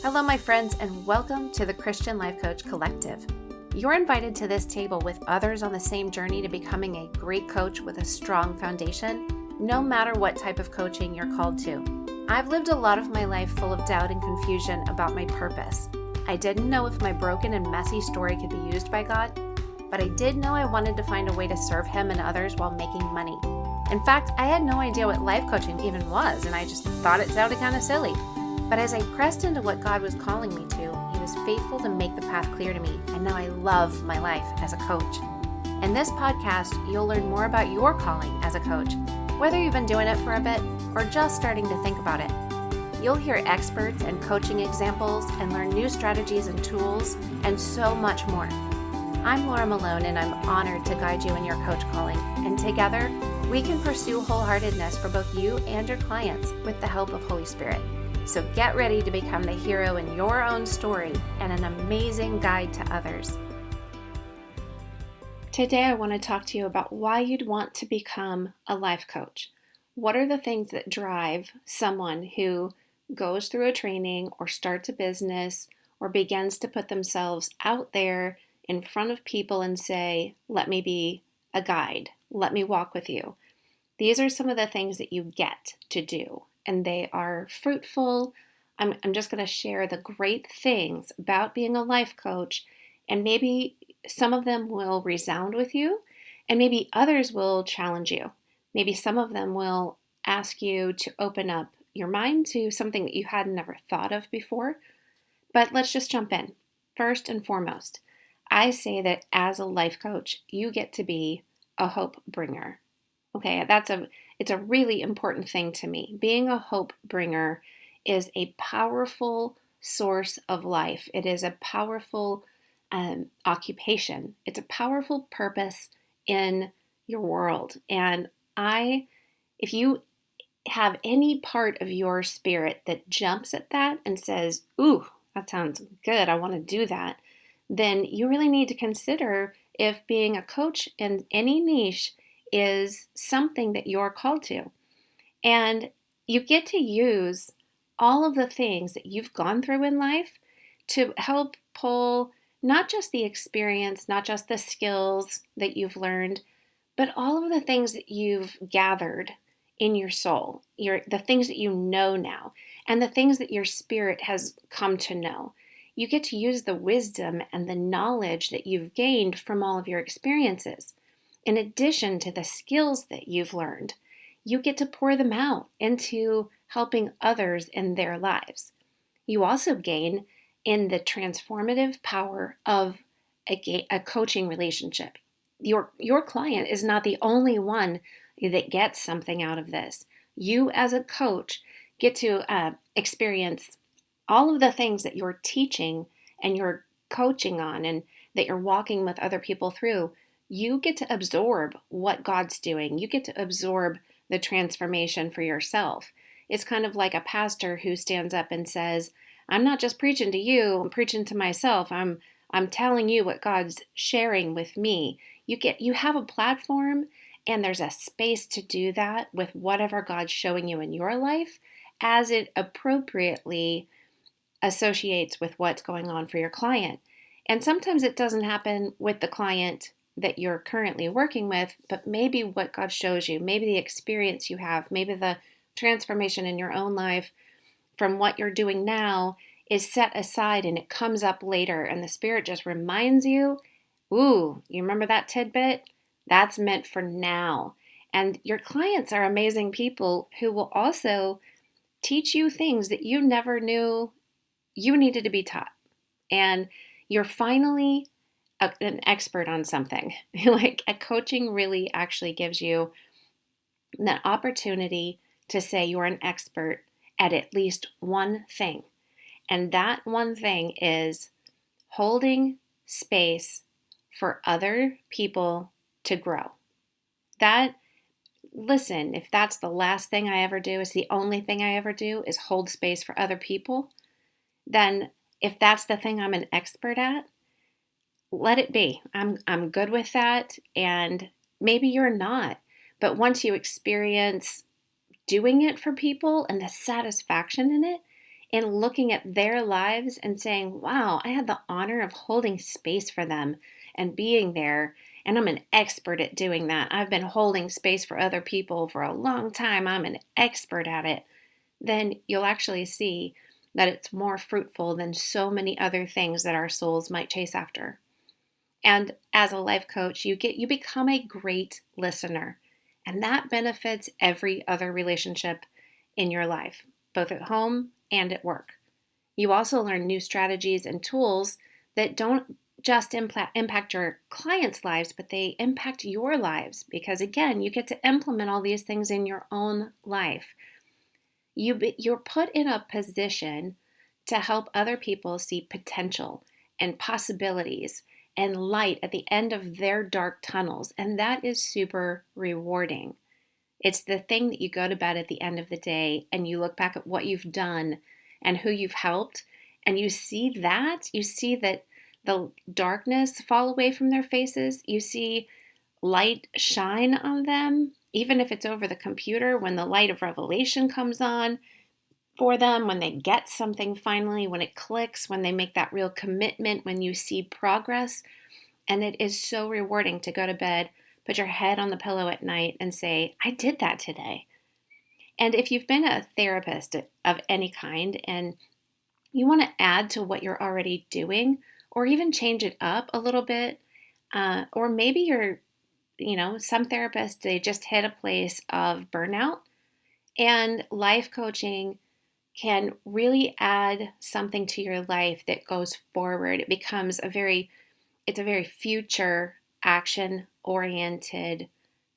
Hello, my friends, and welcome to the Christian Life Coach Collective. You're invited to this table with others on the same journey to becoming a great coach with a strong foundation, no matter what type of coaching you're called to. I've lived a lot of my life full of doubt and confusion about my purpose. I didn't know if my broken and messy story could be used by God, but I did know I wanted to find a way to serve Him and others while making money. In fact, I had no idea what life coaching even was, and I just thought it sounded kind of silly. But as I pressed into what God was calling me to, He was faithful to make the path clear to me, and now I love my life as a coach. In this podcast, you'll learn more about your calling as a coach, whether you've been doing it for a bit or just starting to think about it. You'll hear experts and coaching examples and learn new strategies and tools, and so much more. I'm Laura Malone, and I'm honored to guide you in your coach calling, and together, we can pursue wholeheartedness for both you and your clients with the help of Holy Spirit. So get ready to become the hero in your own story and an amazing guide to others. Today, I want to talk to you about why you'd want to become a life coach. What are the things that drive someone who goes through a training or starts a business or begins to put themselves out there in front of people and say, let me be a guide, let me walk with you. These are some of the things that you get to do, and they are fruitful. I'm just going to share the great things about being a life coach, and maybe some of them will resound with you, and maybe others will challenge you. Maybe some of them will ask you to open up your mind to something that you had never thought of before. But let's just jump in. First and foremost, I say that as a life coach, you get to be a hope bringer. Okay, it's a really important thing to me. Being a hope bringer is a powerful source of life. It is a powerful occupation. It's a powerful purpose in your world. And if you have any part of your spirit that jumps at that and says, ooh, that sounds good, I want to do that, then you really need to consider if being a coach in any niche is something that you're called to. And you get to use all of the things that you've gone through in life to help pull not just the experience, not just the skills that you've learned, but all of the things that you've gathered in your soul, the things that you know now, and the things that your spirit has come to know. You get to use the wisdom and the knowledge that you've gained from all of your experiences. In addition to the skills that you've learned, you get to pour them out into helping others in their lives. You also gain in the transformative power of a coaching relationship. Your client is not the only one that gets something out of this. You as a coach get to experience all of the things that you're teaching and you're coaching on and that you're walking with other people through. You get to absorb what God's doing. You get to absorb the transformation for yourself. It's kind of like a pastor who stands up and says, I'm not just preaching to you, I'm preaching to myself. I'm telling you what God's sharing with me. You have a platform, and there's a space to do that with whatever God's showing you in your life as it appropriately associates with what's going on for your client. And sometimes it doesn't happen with the client that you're currently working with, but maybe what God shows you, maybe the experience you have, maybe the transformation in your own life from what you're doing now is set aside and it comes up later, and the Spirit just reminds you, ooh, you remember that tidbit? That's meant for now. And your clients are amazing people who will also teach you things that you never knew you needed to be taught. And you're finally an expert on something. Like a coaching really actually gives you that opportunity to say you're an expert at least one thing. And that one thing is holding space for other people to grow. Listen, if that's the last thing I ever do, is the only thing I ever do is hold space for other people, then if that's the thing I'm an expert at, let it be. I'm good with that, and maybe you're not. But once you experience doing it for people and the satisfaction in it, in looking at their lives and saying, wow, I had the honor of holding space for them and being there. And I'm an expert at doing that. I've been holding space for other people for a long time. I'm an expert at it. Then you'll actually see that it's more fruitful than so many other things that our souls might chase after. And as a life coach, you become a great listener. And that benefits every other relationship in your life, both at home and at work. You also learn new strategies and tools that don't just impact your clients' lives, but they impact your lives because, again, you get to implement all these things in your own life. You're put in a position to help other people see potential and possibilities and light at the end of their dark tunnels, and that is super rewarding. It's the thing that you go to bed at the end of the day and you look back at what you've done and who you've helped, and you see that the darkness fall away from their faces. You see light shine on them, even if it's over the computer, when the light of revelation comes on for them, when they get something finally, when it clicks, when they make that real commitment, when you see progress. And it is so rewarding to go to bed, put your head on the pillow at night and say, I did that today. And if you've been a therapist of any kind and you want to add to what you're already doing or even change it up a little bit, or maybe some therapists, they just hit a place of burnout, and life coaching can really add something to your life that goes forward. It becomes it's a very future action oriented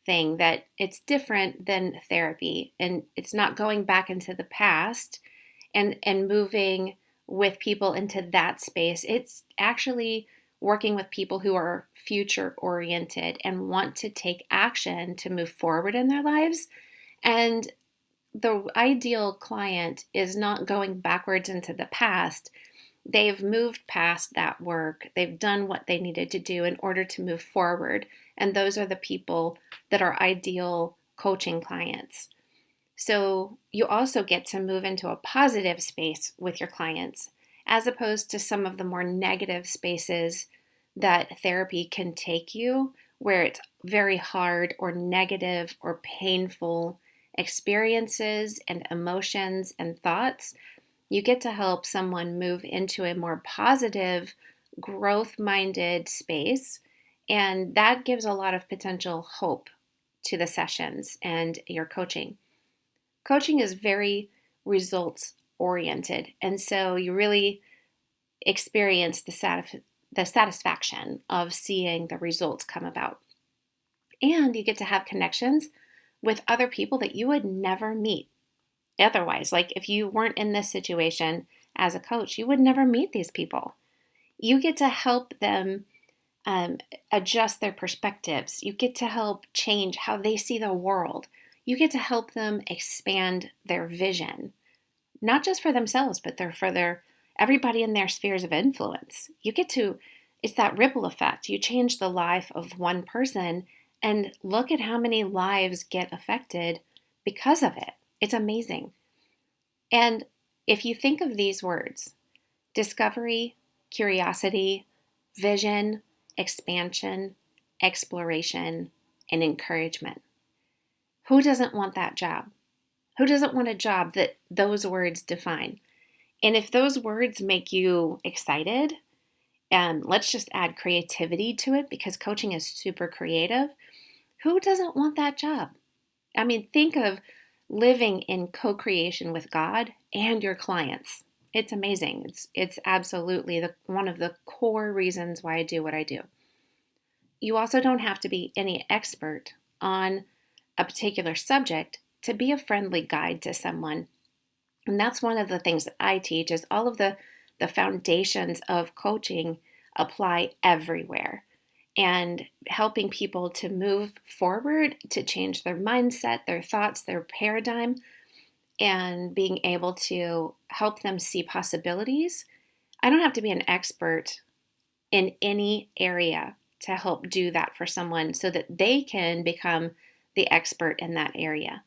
thing, that it's different than therapy, and it's not going back into the past and moving with people into that space. It's actually working with people who are future oriented and want to take action to move forward in their lives. And the ideal client is not going backwards into the past. They've moved past that work. They've done what they needed to do in order to move forward. And those are the people that are ideal coaching clients. So you also get to move into a positive space with your clients, as opposed to some of the more negative spaces that therapy can take you, where it's very hard or negative or painful experiences and emotions and thoughts. You get to help someone move into a more positive, growth-minded space, and that gives a lot of potential hope to the sessions and your coaching. Coaching is very results oriented, and so you really experience the satisfaction of seeing the results come about. And you get to have connections with other people that you would never meet otherwise. Like if you weren't in this situation as a coach, you would never meet these people. You get to help them adjust their perspectives. You get to help change how they see the world. You get to help them expand their vision, not just for themselves, but for everybody in their spheres of influence. It's that ripple effect. You change the life of one person, and look at how many lives get affected because of it. It's amazing. And if you think of these words, discovery, curiosity, vision, expansion, exploration, and encouragement, who doesn't want that job? Who doesn't want a job that those words define? And if those words make you excited, and let's just add creativity to it because coaching is super creative, who doesn't want that job? I mean, think of living in co-creation with God and your clients. It's amazing. It's absolutely one of the core reasons why I do what I do. You also don't have to be any expert on a particular subject to be a friendly guide to someone. And that's one of the things that I teach, is all of the foundations of coaching apply everywhere. And helping people to move forward, to change their mindset, their thoughts, their paradigm, and being able to help them see possibilities. I don't have to be an expert in any area to help do that for someone so that they can become the expert in that area.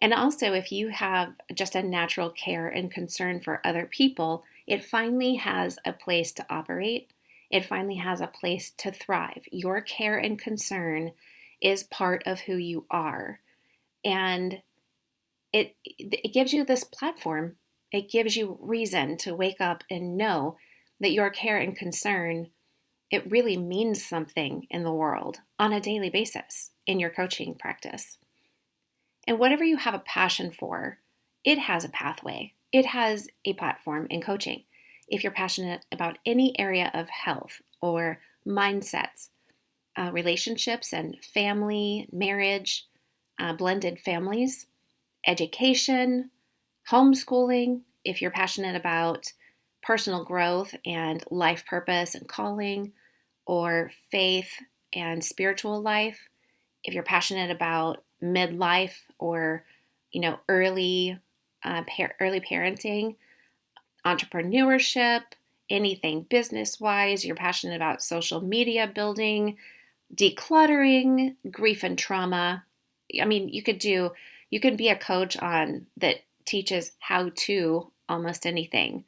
And also, if you have just a natural care and concern for other people, it finally has a place to operate. It finally has a place to thrive. Your care and concern is part of who you are. And it gives you this platform. It gives you reason to wake up and know that your care and concern, it really means something in the world on a daily basis in your coaching practice. And whatever you have a passion for, it has a pathway. It has a platform in coaching. If you're passionate about any area of health or mindsets, relationships and family, marriage, blended families, education, homeschooling, if you're passionate about personal growth and life purpose and calling, or faith and spiritual life, if you're passionate about midlife or early parenting, entrepreneurship, anything business wise, you're passionate about social media building, decluttering, grief and trauma. I mean, you could be a coach on that teaches how to almost anything,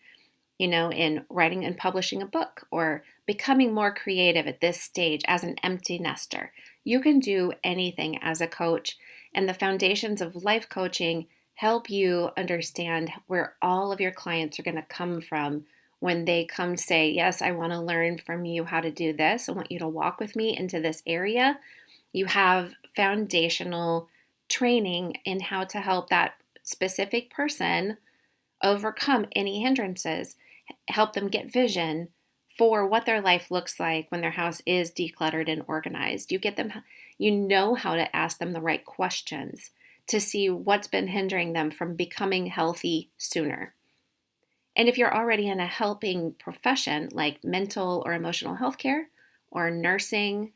in writing and publishing a book or becoming more creative at this stage as an empty nester. You can do anything as a coach, and the foundations of life coaching help you understand where all of your clients are going to come from when they come say, yes, I want to learn from you how to do this. I want you to walk with me into this area. You have foundational training in how to help that specific person overcome any hindrances, help them get vision for what their life looks like when their house is decluttered and organized. You know how to ask them the right questions to see what's been hindering them from becoming healthy sooner. And if you're already in a helping profession like mental or emotional health care or nursing,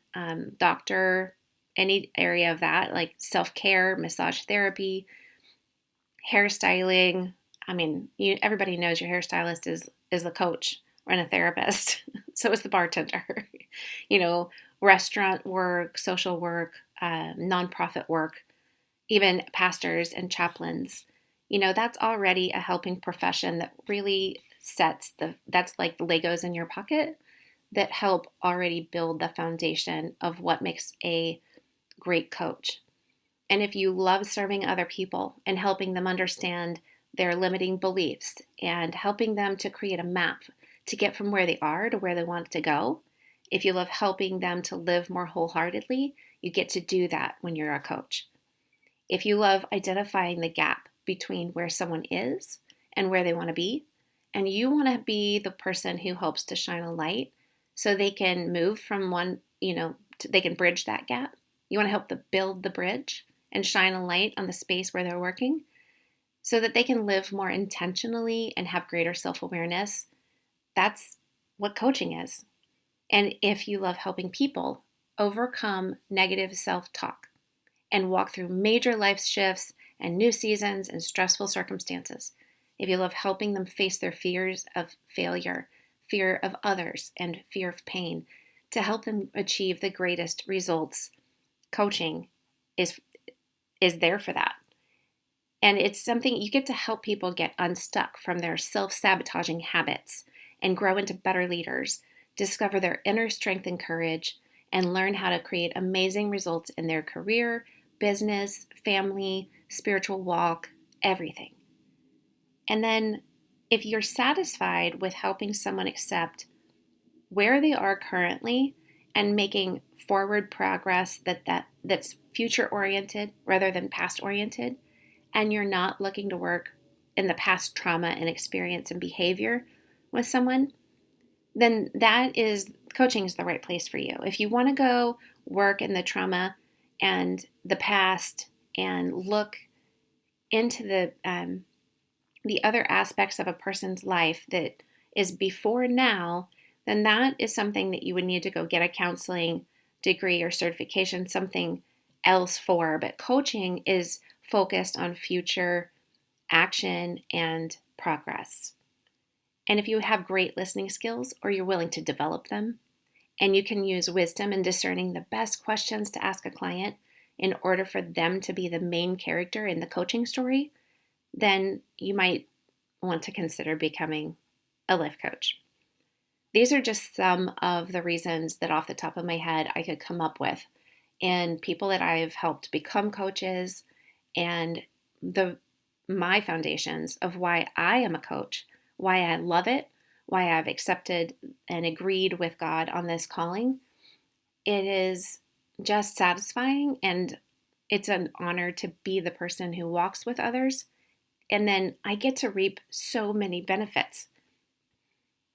doctor, any area of that, like self-care, massage therapy, hairstyling. I mean, everybody knows your hairstylist is the coach and a therapist. So is the bartender. Restaurant work, social work, nonprofit work, even pastors and chaplains. That's already a helping profession that really that's like the Legos in your pocket that help already build the foundation of what makes a great coach. And if you love serving other people and helping them understand their limiting beliefs and helping them to create a map to get from where they are to where they want to go, if you love helping them to live more wholeheartedly, you get to do that when you're a coach. If you love identifying the gap between where someone is and where they want to be, and you want to be the person who helps to shine a light so they can move from one, they can bridge that gap. You want to help them build the bridge and shine a light on the space where they're working so that they can live more intentionally and have greater self-awareness. That's what coaching is. And if you love helping people overcome negative self-talk and walk through major life shifts and new seasons and stressful circumstances, if you love helping them face their fears of failure, fear of others, and fear of pain to help them achieve the greatest results, coaching is there for that. And it's something you get to help people get unstuck from their self-sabotaging habits and grow into better leaders, discover their inner strength and courage, and learn how to create amazing results in their career, business, family, spiritual walk, everything. And then if you're satisfied with helping someone accept where they are currently and making forward progress that's future oriented rather than past oriented, and you're not looking to work in the past trauma and experience and behavior with someone, then coaching is the right place for you. If you want to go work in the trauma and the past and look into the other aspects of a person's life that is before now, then that is something that you would need to go get a counseling degree or certification, something else for. But coaching is focused on future action and progress. And if you have great listening skills or you're willing to develop them, and you can use wisdom in discerning the best questions to ask a client, in order for them to be the main character in the coaching story, then you might want to consider becoming a life coach. These are just some of the reasons that off the top of my head I could come up with, and people that I've helped become coaches, and my foundations of why I am a coach, why I love it, why I've accepted and agreed with God on this calling. It is just satisfying, and it's an honor to be the person who walks with others, and then I get to reap so many benefits.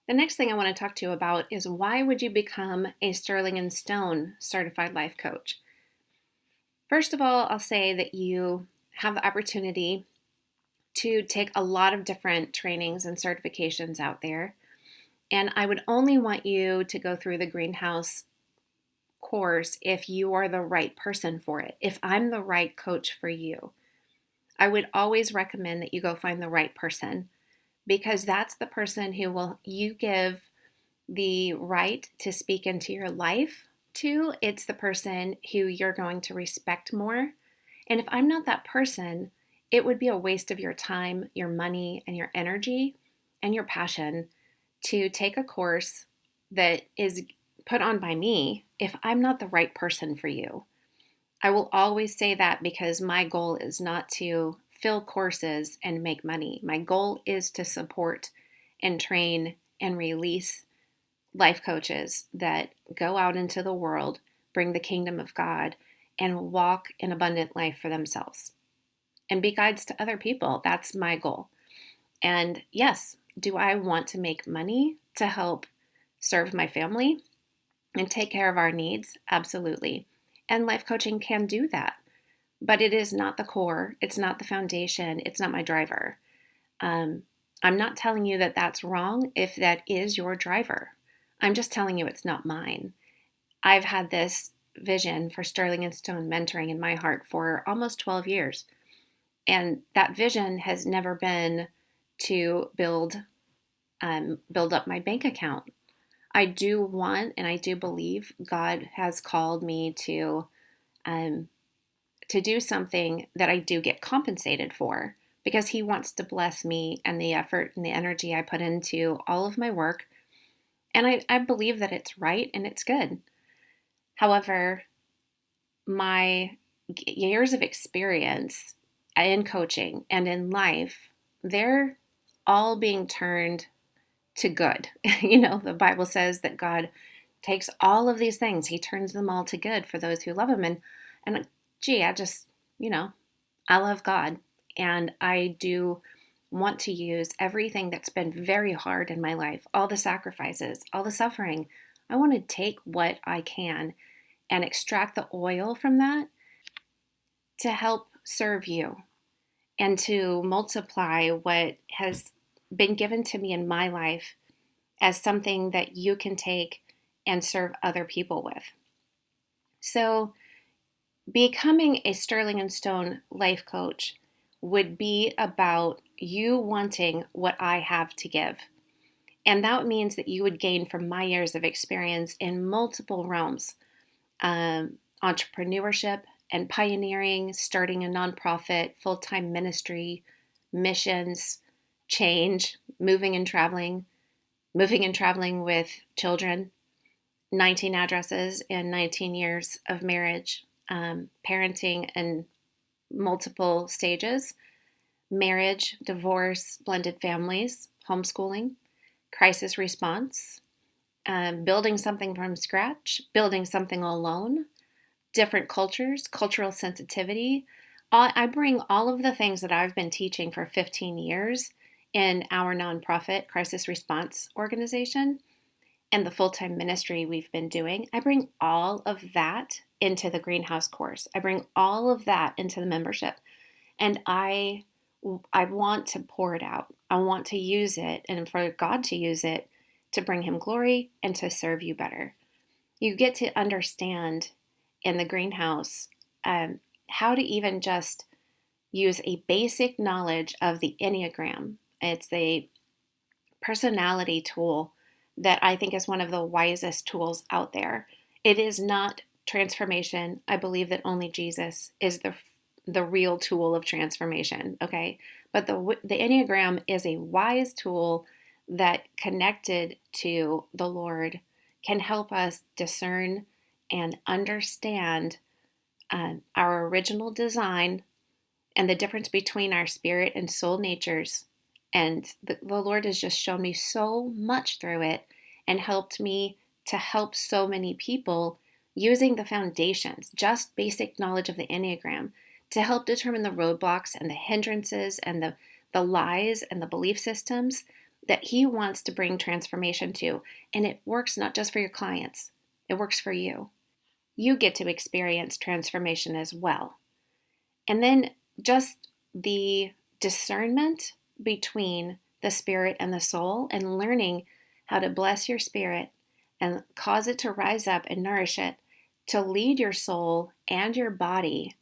The next thing I want to talk to you about is, why would you become a Sterling and Stone certified life coach? First of all, I'll say that you have the opportunity to take a lot of different trainings and certifications out there. And I would only want you to go through the greenhouse course if you are the right person for it. If I'm the right coach for you, I would always recommend that you go find the right person, because that's the person who you give the right to speak into your life to. It's the person who you're going to respect more. And if I'm not that person, it would be a waste of your time, your money, and your energy and your passion to take a course that is put on by me if I'm not the right person for you. I will always say that, because my goal is not to fill courses and make money. My goal is to support and train and release life coaches that go out into the world, bring the kingdom of God, and walk an abundant life for themselves and be guides to other people. That's my goal. And yes, do I want to make money to help serve my family and take care of our needs? Absolutely. And life coaching can do that. But it is not the core. It's not the foundation. It's not my driver. I'm not telling you that that's wrong if that is your driver. I'm just telling you it's not mine. I've had this vision for Sterling and Stone mentoring in my heart for almost 12 years. And that vision has never been to build up my bank account. I do want, and I do believe God has called me to do something that I do get compensated for, because He wants to bless me and the effort and the energy I put into all of my work. And I believe that it's right and it's good. However, my years of experience in coaching and in life, they're all being turned to good. The Bible says that God takes all of these things, He turns them all to good for those who love Him. And gee, I love God, and I do want to use everything that's been very hard in my life, all the sacrifices, all the suffering. I want to take what I can and extract the oil from that to help serve you and to multiply what has been given to me in my life as something that you can take and serve other people with. So becoming a Sterling and Stone life coach would be about you wanting what I have to give. And that means that you would gain from my years of experience in multiple realms: entrepreneurship and pioneering, starting a nonprofit, full-time ministry, missions, change, moving and traveling with children, 19 addresses and 19 years of marriage, parenting in multiple stages, marriage, divorce, blended families, homeschooling, crisis response, building something from scratch, building something alone, different cultures, cultural sensitivity. I bring all of the things that I've been teaching for 15 years in our nonprofit crisis response organization and the full-time ministry we've been doing. I bring all of that into the greenhouse course. I bring all of that into the membership. And I want to pour it out. I want to use it, and for God to use it to bring Him glory and to serve you better. You get to understand in the greenhouse how to even just use a basic knowledge of the Enneagram. It's a personality tool that I think is one of the wisest tools out there. It is not transformation, I believe that only Jesus is the real tool of transformation, okay? But the Enneagram is a wise tool that, connected to the Lord, can help us discern and understand our original design and the difference between our spirit and soul natures. And the Lord has just shown me so much through it and helped me to help so many people using the foundations, just basic knowledge of the Enneagram, to help determine the roadblocks and the hindrances and the lies and the belief systems that He wants to bring transformation to. And it works not just for your clients, it works for you. You get to experience transformation as well. And then just the discernment between the spirit and the soul, and learning how to bless your spirit and cause it to rise up and nourish it, to lead your soul and your body,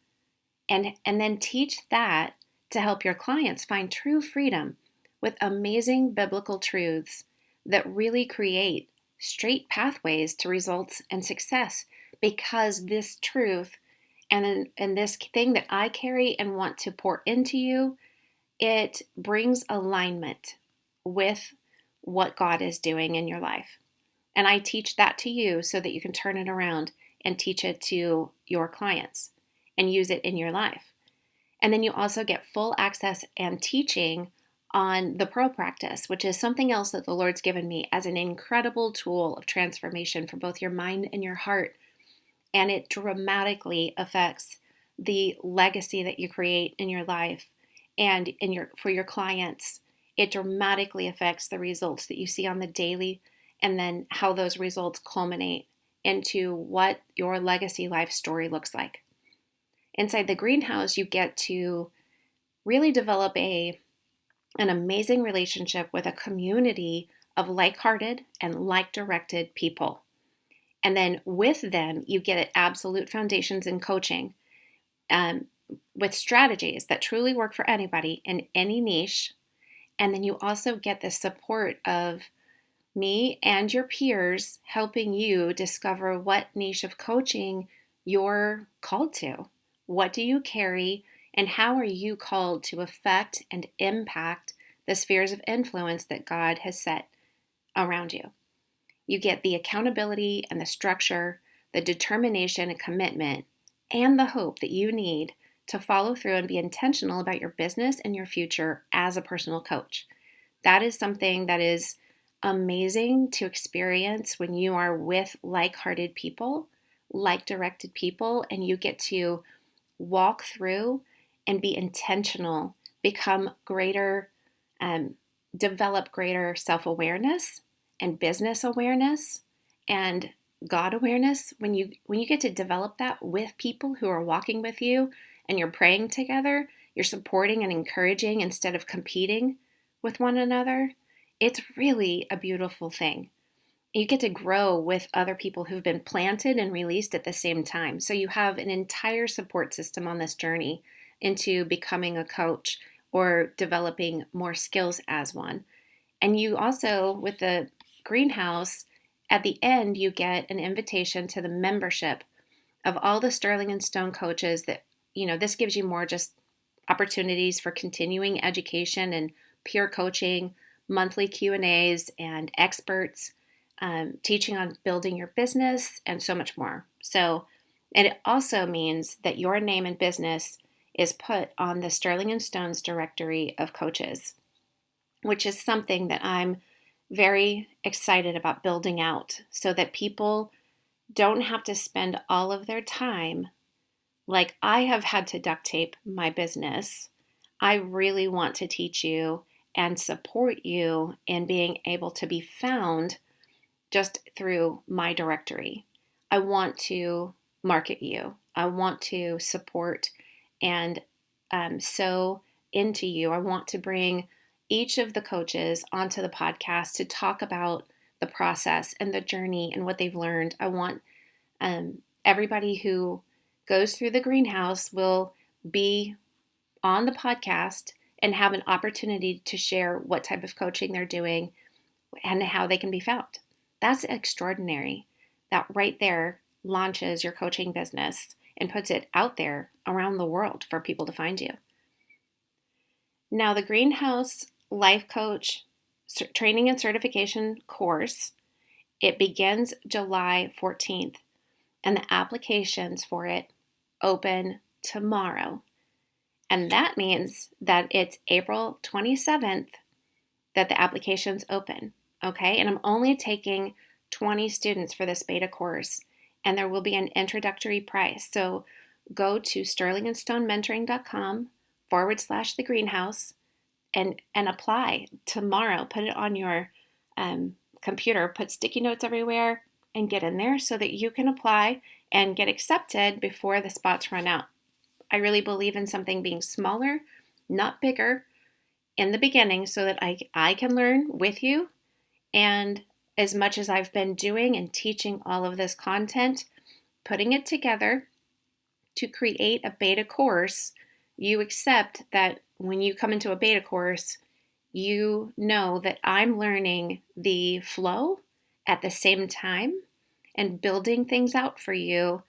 and then teach that to help your clients find true freedom with amazing biblical truths that really create straight pathways to results and success, because this truth and this thing that I carry and want to pour into you, it brings alignment with what God is doing in your life. And I teach that to you so that you can turn it around and teach it to your clients and use it in your life. And then you also get full access and teaching on the Pearl practice, which is something else that the Lord's given me as an incredible tool of transformation for both your mind and your heart. And it dramatically affects the legacy that you create in your life and for your clients. It dramatically affects the results that you see on the daily, and then how those results culminate into what your legacy life story looks like. Inside the greenhouse, you get to really develop an amazing relationship with a community of like-hearted and like-directed people. And then with them, you get absolute foundations in coaching with strategies that truly work for anybody in any niche. And then you also get the support of me and your peers, helping you discover what niche of coaching you're called to. What do you carry, and how are you called to affect and impact the spheres of influence that God has set around you? You get the accountability and the structure, the determination and commitment, and the hope that you need to follow through and be intentional about your business and your future as a personal coach. That is something that is amazing to experience when you are with like-hearted people, like-directed people, and you get to walk through and be intentional, become greater, develop greater self-awareness and business awareness and God awareness. When you get to develop that with people who are walking with you and you're praying together, you're supporting and encouraging instead of competing with one another, it's really a beautiful thing. You get to grow with other people who've been planted and released at the same time. So you have an entire support system on this journey into becoming a coach or developing more skills as one. And you also, with the greenhouse, at the end, you get an invitation to the membership of all the Sterling and Stone coaches that, this gives you more just opportunities for continuing education and peer coaching, monthly Q&As and experts, teaching on building your business, and so much more. So, and it also means that your name and business is put on the Sterling and Stone's directory of coaches, which is something that I'm very excited about building out so that people don't have to spend all of their time like I have had to duct tape my business. I really want to teach you and support you in being able to be found just through my directory. I want to market you. I want to support and sow into you. I want to bring each of the coaches onto the podcast to talk about the process and the journey and what they've learned. I want everybody who goes through the greenhouse will be on the podcast and have an opportunity to share what type of coaching they're doing and how they can be found. That's extraordinary. That right there launches your coaching business and puts it out there around the world for people to find you. Now, the Greenhouse Life Coach Training and Certification course, it begins July 14th, and the applications for it open tomorrow. And that means that it's April 27th that the applications open, okay? And I'm only taking 20 students for this beta course, and there will be an introductory price. So go to sterlingandstonementoring.com/the greenhouse and apply tomorrow. Put it on your computer, put sticky notes everywhere, and get in there so that you can apply and get accepted before the spots run out. I really believe in something being smaller, not bigger, in the beginning so that I can learn with you. And as much as I've been doing and teaching all of this content, putting it together to create a beta course, you accept that when you come into a beta course, you know that I'm learning the flow at the same time and building things out for you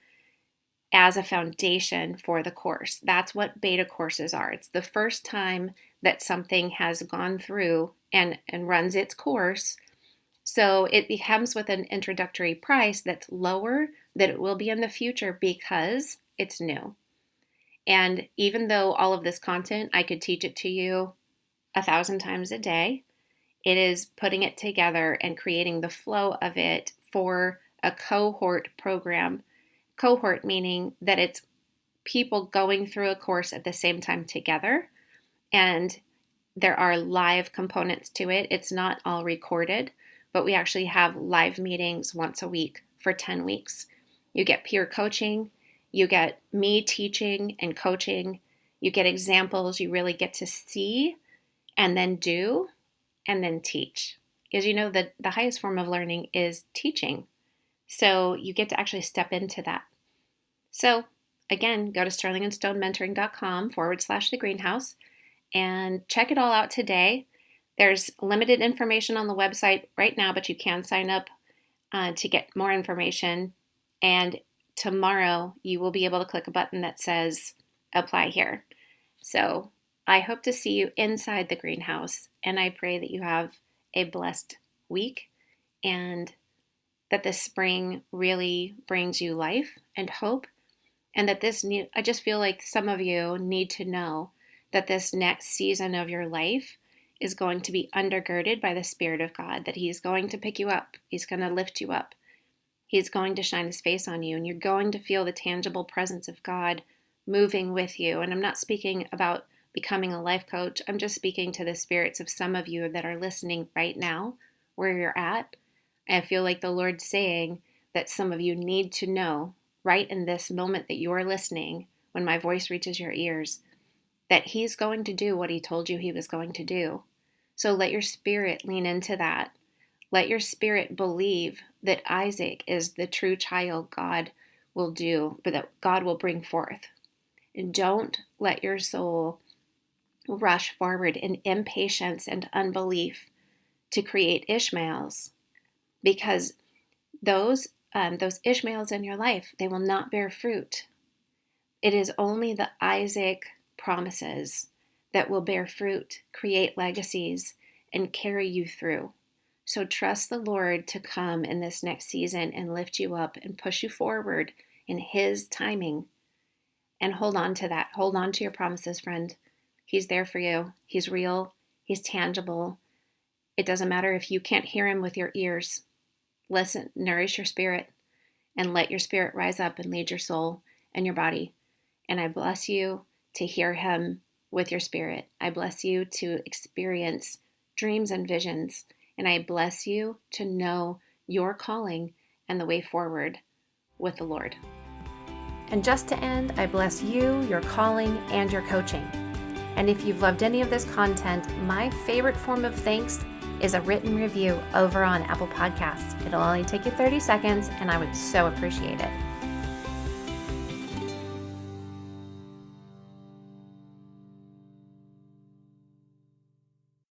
as a foundation for the course. That's what beta courses are. It's the first time that something has gone through and runs its course. So it comes with an introductory price that's lower than it will be in the future because it's new. And even though all of this content, I could teach it to you 1,000 times a day, it is putting it together and creating the flow of it for a cohort program. Cohort meaning that it's people going through a course at the same time together, and there are live components to it. It's not all recorded, but we actually have live meetings once a week for 10 weeks. You get peer coaching, you get me teaching and coaching, you get examples, you really get to see and then do and then teach. Because you know that the highest form of learning is teaching. So you get to actually step into that. So again, go to sterlingandstonementoring.com/the greenhouse and check it all out today. There's limited information on the website right now, but you can sign up to get more information. And tomorrow you will be able to click a button that says apply here. So I hope to see you inside the greenhouse, and I pray that you have a blessed week and that this spring really brings you life and hope, and that I just feel like some of you need to know that this next season of your life is going to be undergirded by the Spirit of God, that He's going to pick you up. He's going to lift you up. He's going to shine His face on you, and you're going to feel the tangible presence of God moving with you. And I'm not speaking about becoming a life coach. I'm just speaking to the spirits of some of you that are listening right now, where you're at. I feel like the Lord's saying that some of you need to know right in this moment that you are listening, when my voice reaches your ears, that He's going to do what He told you He was going to do. So let your spirit lean into that. Let your spirit believe that Isaac is the true child God will do, but that God will bring forth. And don't let your soul rush forward in impatience and unbelief to create Ishmaels, because those Ishmaels in your life, they will not bear fruit. It is only the Isaac promises that will bear fruit, create legacies, and carry you through. So trust the Lord to come in this next season and lift you up and push you forward in His timing. And hold on to that. Hold on to your promises, friend. He's there for you. He's real. He's tangible. It doesn't matter if you can't hear Him with your ears. Listen, nourish your spirit, and let your spirit rise up and lead your soul and your body. And I bless you to hear Him with your spirit. I bless you to experience dreams and visions. And I bless you to know your calling and the way forward with the Lord. And just to end, I bless you, your calling, and your coaching. And if you've loved any of this content, my favorite form of thanks is a written review over on Apple Podcasts. It'll only take you 30 seconds, and I would so appreciate it.